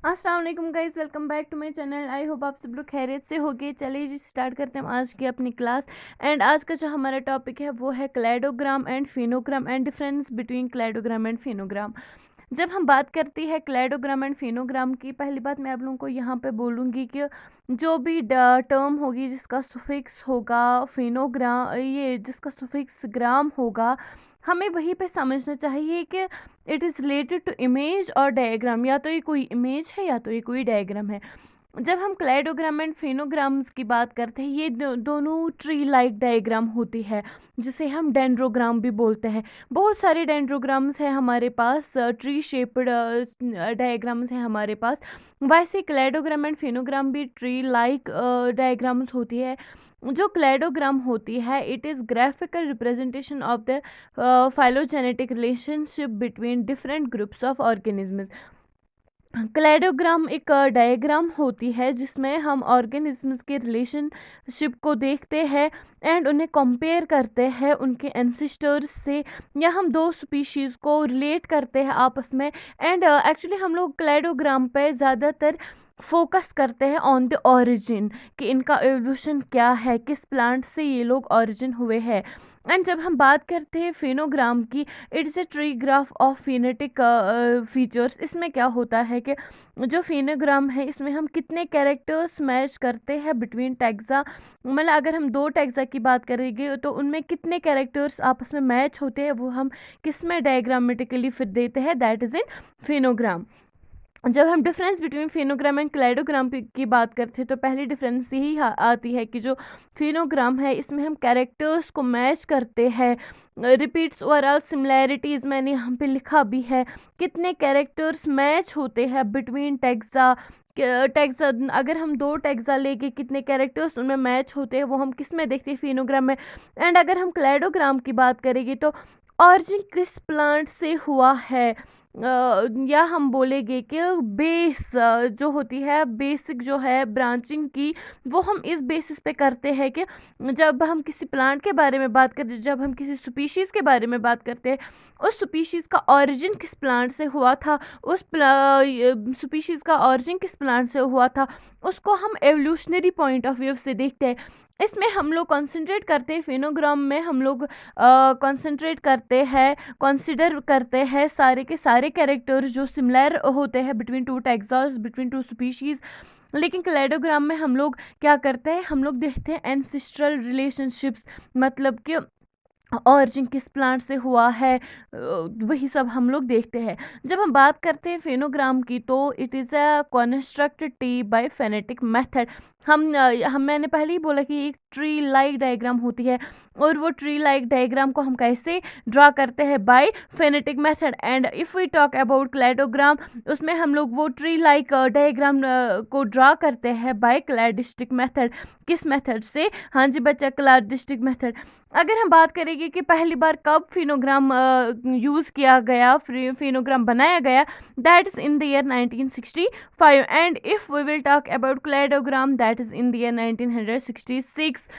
अस्सलाम वालेकुम guys, welcome back to my channel. I hope आप सब लोग खैरियत से होगे। चलिए जी स्टार्ट करते हैं आज की अपनी क्लास। एंड आज का जो हमारा टॉपिक है वो है cladogram and phenogram and difference between cladogram and phenogram. जब हम बात करती है क्लेडोग्राम एंड फिनोग्राम की, पहली बात मैं आप लोगों को यहाँ पे बोलूँगी कि जो भी टर्म होगी जिसका सुफिक्स होगा फिनोग्राम, ये जिसका सुफिक्स ग्राम होगा, हमें वहीं पे समझना चाहिए कि it is related to image और डायग्राम। या तो ये कोई इमेज है या तो ये कोई डायग्राम है। जब हम क्लेडोग्राम एंड फिनोग्राम्स की बात करते हैं, ये दोनों ट्री लाइक डायग्राम होती है जिसे हम डेंड्रोग्राम भी बोलते हैं। बहुत सारे डेंड्रोग्राम्स हैं हमारे पास, ट्री शेप्ड डायग्राम्स हैं हमारे पास। वैसे क्लेडोग्राम एंड फिनोग्राम भी ट्री लाइक डायग्राम्स होती है। जो क्लेडोग्राम होती है, it is graphical representation of the phylogenetic relationship between different groups of organisms. Cladogram एक डायग्राम होती है जिसमें हम ऑर्गेनिजम्स के रिलेशनशिप को देखते हैं एंड उन्हें कंपेयर करते हैं उनके एंसिस्टर्स से, या हम दो स्पीशीज़ को रिलेट करते हैं आपस में। एंड एक्चुअली हम लोग क्लेडोग्राम पे ज़्यादातर फोकस करते हैं ऑन द ओरिजिन, कि इनका एवोल्यूशन क्या है, किस प्लांट से ये लोग ओरिजिन हुए हैं। एंड जब हम बात करते हैं फिनोग्राम की, it's a tree graph of phenetic features. इसमें क्या होता है कि जो फिनोग्राम है इसमें हम कितने कैरेक्टर्स मैच करते हैं बिटवीन टैक्सा, मतलब अगर हम दो टैक्सा की बात करेंगे तो उनमें कितने कैरेक्टर्स आपस में मैच होते हैं, वो हम किस में डायग्रामेटिकली फिर देते हैं, दैट इज़ इन फिनोग्राम। जब हम difference between phenogram and cladogram की बात करते हैं तो पहली डिफरेंस यही आती है कि जो फिनोग्राम है इसमें हम कैरेक्टर्स को मैच करते हैं। रिपीट्स ओवरऑल सिमिलैरिटीज़ मैंने यहाँ पे लिखा भी है, कितने कैरेक्टर्स मैच होते हैं बिटवीन टैक्सा। टैक्सा अगर हम दो टैक्सा लेके कितने कैरेक्टर्स उनमें मैच होते हैं वो हम किस में देखते हैं, फिनोग्राम में। एंड अगर हम क्लेडोग्राम की बात करेंगे तो ऑरिजिन किस प्लांट से हुआ है, या हम बोलेंगे कि बेस जो होती है, बेसिक जो है ब्रांचिंग की, वो हम इस बेसिस पे करते हैं कि जब हम किसी प्लांट के बारे में बात करते हैं, जब हम किसी स्पीशीज़ के बारे में बात करते हैं, उस स्पीशीज़ का ओरिजिन किस प्लांट से हुआ था, उस स्पीशीज़ का ओरिजिन किस प्लांट से हुआ था, उसको हम एवोल्यूशनरी पॉइंट ऑफ व्यू से देखते हैं। इसमें हम लोग कंसंट्रेट करते हैं, फिनोग्राम में हम लोग कंसंट्रेट करते हैं, कंसिडर करते हैं सारे के सारे कैरेक्टर्स जो सिमिलर होते हैं between two Texas, between two species. लेकिन क्लेडोग्राम में हम लोग क्या करते हैं, हम लोग देखते हैं एंसिस्ट्रल रिलेशनशिप्स, मतलब कि ऑरिजिन किस प्लांट से हुआ है, वही सब हम लोग देखते हैं। जब हम बात करते हैं फिनोग्राम की तो it is a constructed tree by phenetic method. हम मैंने पहले ही बोला कि एक ट्री लाइक डायग्राम होती है, और वो ट्री लाइक डायग्राम को हम कैसे ड्रा करते हैं, by phenetic method. And if we talk about cladogram, उसमें हम लोग वो ट्री लाइक डायग्राम को ड्रा करते हैं बाय क्लैडिस्टिक मेथड। किस मेथड से? हाँ जी बच्चा, क्लैडिस्टिक मेथड। अगर हम बात करेंगे कि पहली बार कब फिनोग्राम यूज़ किया गया, फिनोग्राम बनाया गया, that is in the year 1965। And if we will talk about cladogram, that is in the year 1966।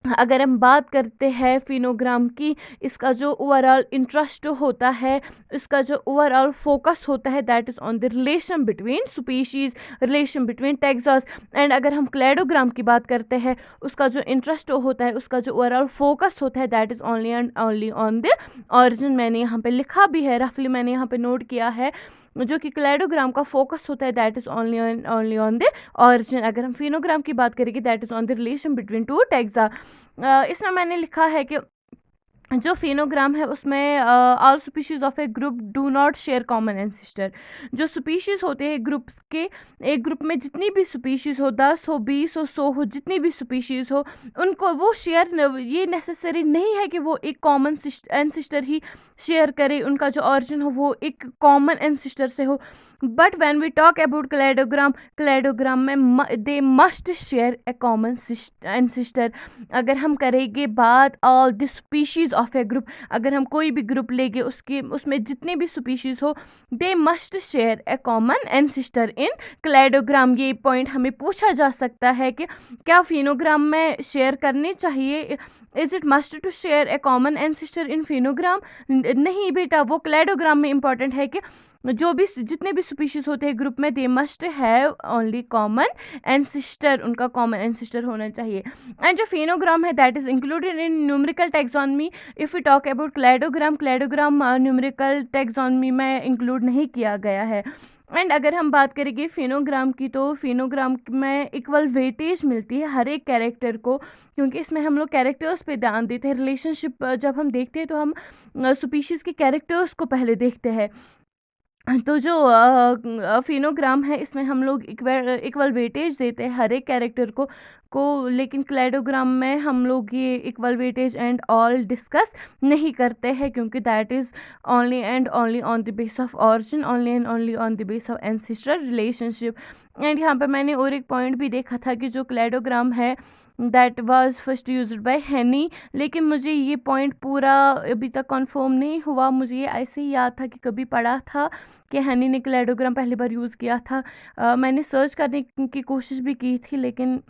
अगर हम बात करते हैं फिनोग्राम की, इसका जो ओवरऑल इंटरेस्ट होता है, इसका जो ओवरऑल फोकस होता है, that is on the relation between species, relation between Texas. And अगर हम क्लेडोग्राम की बात करते हैं, उसका जो इंटरेस्ट होता है, उसका जो ओवरऑल फोकस होता है, that is only and only on the origin. मैंने यहाँ पे लिखा भी है, रफली मैंने यहाँ पे नोट किया है, जो कि क्लेडोग्राम का फोकस होता है, that is only on the origin. अगर हम फिनोग्राम की बात करेंगे, that is on the relation between two taxa. इसमें मैंने लिखा है कि जो फिनोग्राम है उसमें all species of a group do not share common ancestor. जो स्पीशीज़ होते हैं ग्रुप्स के, एक ग्रुप में जितनी भी स्पीशीज़ हो, 10 हो, 20 हो, 100 हो, जितनी भी स्पीशीज़ हो, उनको वो शेयर, ये नेसेसरी नहीं है कि वो एक कॉमन एंसिस्टर ही शेयर करे, उनका जो ऑरिजिन हो वो एक कॉमन एंसिस्टर से हो। But when we talk about cladogram, cladogram में they must share a common ancestor. अगर हम करेंगे बात all the species of a group, अगर हम कोई भी ग्रुप लेंगे उसके उसमें जितने भी स्पीशीज़ हो, दे must share a common ancestor in cladogram. ये पॉइंट हमें पूछा जा सकता है कि क्या फिनोग्राम में शेयर करनी चाहिए, is it must to share a common ancestor in phenogram? नहीं बेटा, वो क्लेडोग्राम में इंपॉर्टेंट है कि जो भी जितने भी स्पीशीज होते हैं ग्रुप में, they must have only common ancestor, उनका कॉमन एंसिस्टर होना चाहिए। एंड जो फेनोग्राम है that is included in numerical taxonomy. If you talk about cladogram, cladogram numerical taxonomy में इंक्लूड नहीं किया गया है। एंड अगर हम बात करेंगे फिनोग्राम की, तो फिनोग्राम में इक्वल वेटेज मिलती है हर एक कैरेक्टर को, क्योंकि इसमें हम लोग कैरेक्टर्स पे ध्यान देते हैं। रिलेशनशिप जब हम देखते हैं तो हम स्पीशीज़ के कैरेक्टर्स को पहले देखते हैं। तो जो फिनोग्राम है इसमें हम लोग इक्वल वेटेज देते हैं हर एक कैरेक्टर को, लेकिन क्लैडोग्राम में हम लोग ये equal weightage and all discuss नहीं करते हैं, क्योंकि that is only and only on the base of origin, only and only on the base of ancestor relationship. And यहाँ पे मैंने और एक पॉइंट भी देखा था कि जो क्लैडोग्राम है that was first used by हेनी, लेकिन मुझे ये पॉइंट पूरा अभी तक कंफर्म नहीं हुआ। मुझे ये ऐसे ही याद था कि कभी पढ़ा था कि हनी ने क्लैडोग्राम पहली बार यूज़ किया था। मैंने सर्च करने की कोशिश भी की थी लेकिन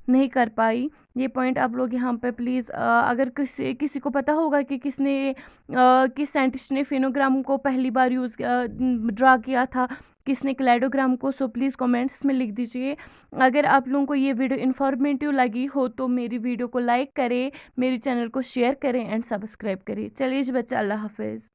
नहीं कर पाई। ये पॉइंट आप लोग यहाँ पे प्लीज़, अगर किसी किसी को पता होगा कि किस साइंटिस्ट ने फिनोग्राम को पहली बार ड्रा किया था, किसने क्लैडोग्राम को, सो प्लीज़ कमेंट्स में लिख दीजिए। अगर आप लोगों को ये वीडियो इन्फॉर्मेटिव लगी हो तो मेरी वीडियो को लाइक करें, मेरे चैनल को शेयर करें एंड सब्सक्राइब करें। चलिए जी बच्चा, अल्लाह हाफिज़।